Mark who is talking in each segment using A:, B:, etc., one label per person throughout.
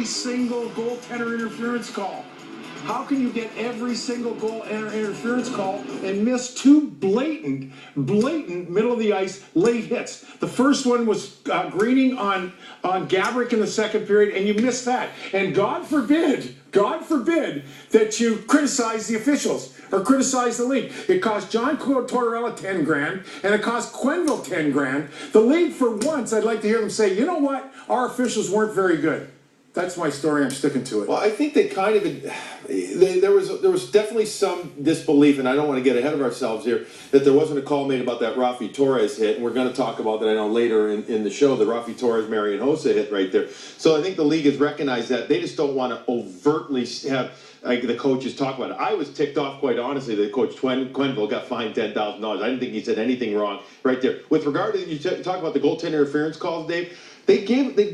A: every single goaltender interference call? How can you get every single goal interference call and miss two blatant middle of the ice late hits? The first one was greening on Gabrick in the second period, and you missed that. And God forbid that you criticize the officials or criticize the league. It cost John Tortorella 10 grand, and it cost Quenneville 10 grand. The league, for once, I'd like to hear them say, you know what? Our officials weren't very good. That's my story. I'm sticking to it.
B: Well, I think they kind of there was definitely some disbelief, and I don't want to get ahead of ourselves here, that there wasn't a call made about that Rafi Torres hit, and we're going to talk about that, I know, later in the show, the Rafi Torres Marian Hossa hit right there. So I think the league has recognized that. They just don't want to overtly have the coaches talk about it. I was ticked off, quite honestly, that Coach Quenneville got fined $10,000. I didn't think he said anything wrong right there. With regard to, you talk about the goaltender interference calls, Dave, they've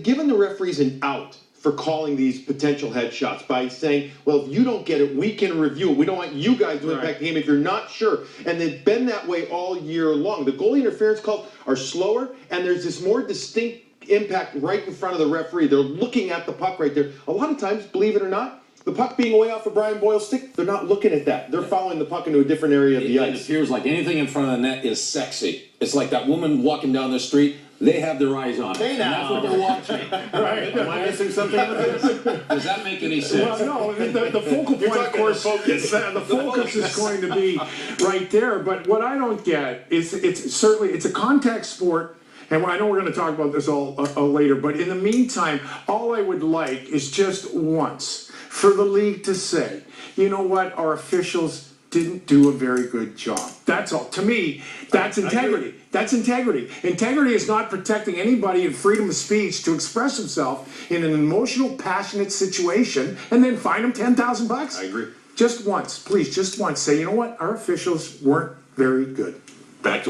B: given the referees an out for calling these potential headshots by saying, well, if you don't get it, we can review it. We don't want you guys to impact the game if you're not sure. And they've been that way all year long. The goalie interference calls are slower, and there's this more distinct impact right in front of the referee. They're looking at the puck right there. A lot of times, believe it or not, the puck being away off of Brian Boyle's stick, they're not looking at that. They're following the puck into a different area of the ice.
C: It appears like anything in front of the net is sexy. It's like that woman walking down the street. They have their eyes on it.
B: Hey, now.
C: And that's what they're watching.
B: Right. Am I missing something with this?
C: Does that make any sense?
A: Well, no, the focal point, of course, the focus is going to be right there. But what I don't get is it's a contact sport. And I know we're going to talk about this all later, but in the meantime, all I would like is just once for the league to say, you know what, our officials didn't do a very good job. That's all. To me, that's integrity. That's integrity. Integrity is not protecting anybody in freedom of speech to express himself in an emotional, passionate situation and then fine him $10,000.
B: I agree.
A: Just once, please, just once. Say, you know what, our officials weren't very good.
B: Back to